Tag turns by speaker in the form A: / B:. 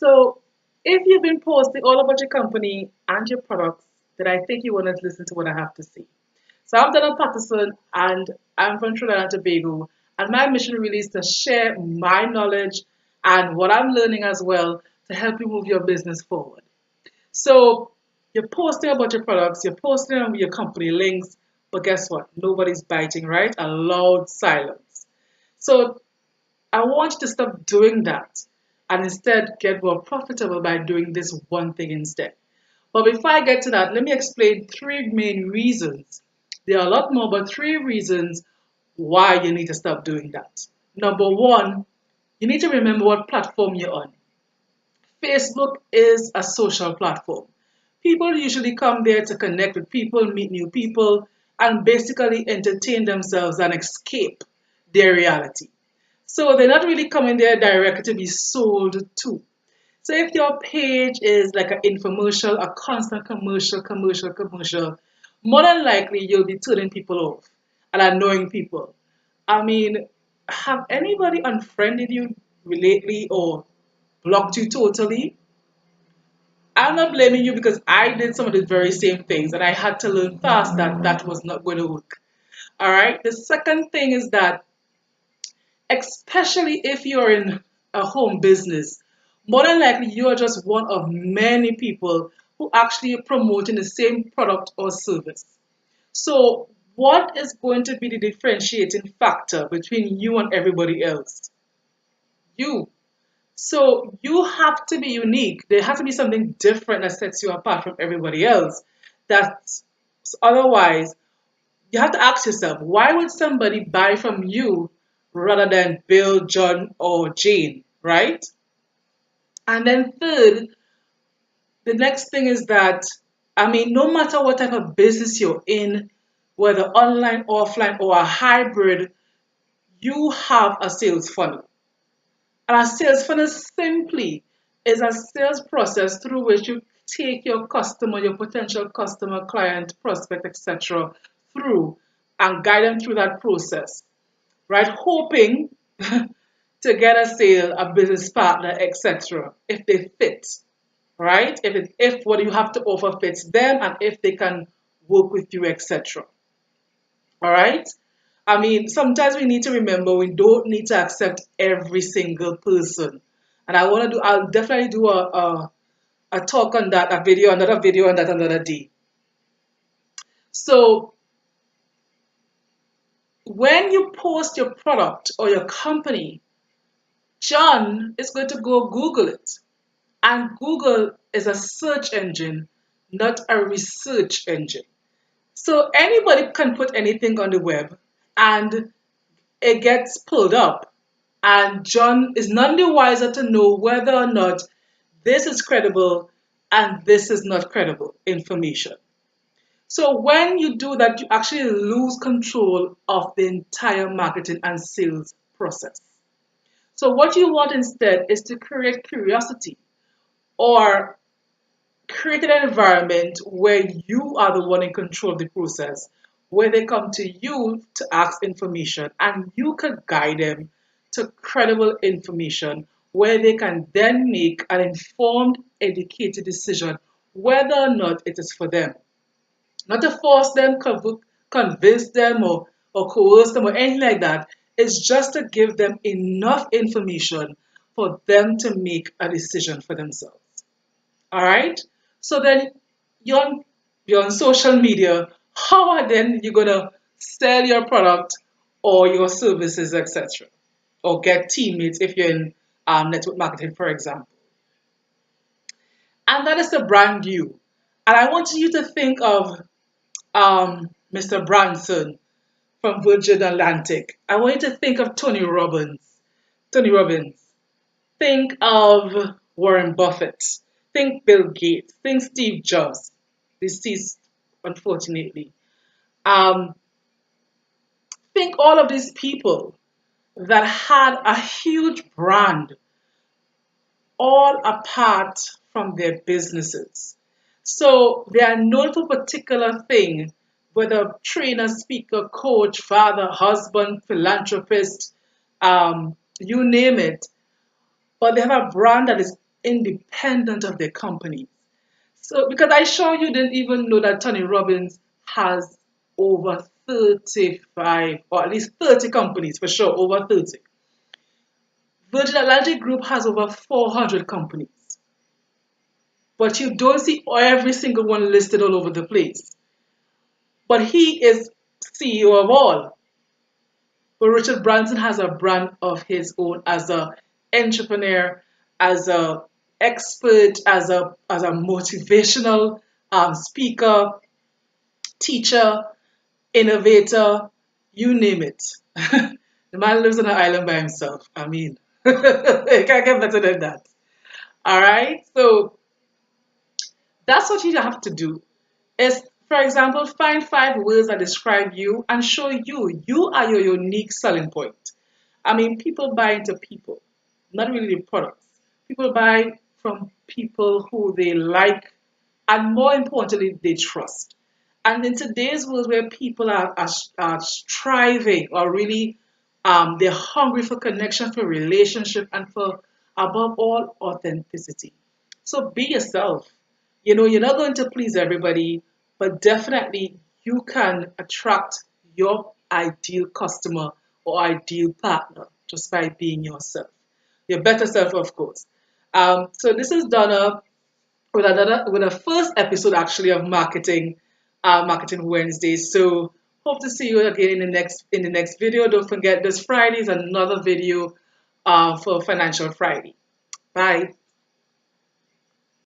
A: So if you've been posting all about your company and your products, then I think you want to listen to what I have to say. So I'm Donna Patterson and I'm from Trinidad and Tobago. And my mission really is to share my knowledge and what I'm learning as well to help you move your business forward. So you're posting about your products, you're posting on your company links, but guess what? Nobody's biting, right? A loud silence. So I want you to stop doing that and instead get more profitable by doing this one thing instead. But before I get to that, let me explain three main reasons. There are a lot more, but three reasons why you need to stop doing that. Number one, you need to remember what platform you're on. Facebook is a social platform. People usually come there to connect with people, meet new people, and basically entertain themselves and escape their reality. So they're not really coming there directly to be sold to. So if your page is like an infomercial, a constant commercial, more than likely you'll be turning people off and annoying people. I mean, have anybody unfriended you lately or blocked you totally? I'm not blaming you because I did some of the very same things and I had to learn fast that that was not going to work. All right. The second thing is that, especially if you're in a home business, more than likely you are just one of many people who actually are promoting the same product or service. So, what is going to be the differentiating factor between you and everybody else? You. So you have to be unique. There has to be something different that sets you apart from everybody else. That's otherwise you have to ask yourself, why would somebody buy from you rather than Bill, John, or Jane, right? And then third, the next thing is that I mean, no matter what type of business you're in, whether online, offline, or a hybrid, you have a sales funnel. And a sales funnel simply is a sales process through which you take your customer, your potential customer, client, prospect, etc., through and guide them through that process, right? Hoping to get a sale, a business partner, etc., if they fit, right? If what you have to offer fits them and if they can work with you, etc. All right. I mean, sometimes we need to remember we don't need to accept every single person. And I'll definitely do a talk on that, another video on that another day. So when you post your product or your company, John is going to go Google it. And Google is a search engine, not a research engine. So anybody can put anything on the web and it gets pulled up. And John is none the wiser to know whether or not this is credible and this is not credible information. So when you do that, you actually lose control of the entire marketing and sales process. So what you want instead is to create curiosity or create an environment where you are the one in control of the process, where they come to you to ask information and you can guide them to credible information where they can then make an informed, educated decision whether or not it is for them. Not to force them, convince them, or coerce them, or anything like that. It's just to give them enough information for them to make a decision for themselves. All right. So then you're on, you're on social media. How are then you gonna sell your product or your services, etc., or get teammates if you're in network marketing, for example? And that is the brand you. And I want you to think of Mr. Branson from Virgin Atlantic. I want you to think of Tony Robbins. Tony Robbins. Think of Warren Buffett. Think Bill Gates. Think Steve Jobs, deceased unfortunately. Um, think all of these people that had a huge brand all apart from their businesses. So they are known for a particular thing, whether trainer, speaker, coach, father, husband, philanthropist, you name it. But they have a brand that is independent of their companies. So, because I sure you didn't even know that Tony Robbins has over 35, or at least 30 companies for sure, over 30. Virgin Atlantic Group has over 400 companies, but you don't see every single one listed all over the place. But he is CEO of all. But Richard Branson has a brand of his own as a entrepreneur, as a expert, as a motivational speaker, teacher, innovator, you name it. The man lives on an island by himself. I mean, it can't get better than that. All right. So that's what you have to do. Is, for example, find 5 words that describe you and show you. You are your unique selling point. I mean, people buy into people, not really the products. People buy from people who they like and more importantly, they trust. And in today's world where people are striving or really they're hungry for connection, for relationship, and for above all authenticity. So be yourself. You know, you're not going to please everybody, but definitely you can attract your ideal customer or ideal partner just by being yourself. Your better self, of course. So this is Donna with a first episode actually of Marketing Wednesdays. So hope to see you again in the next video. Don't forget this Friday is another video for Financial Friday. Bye.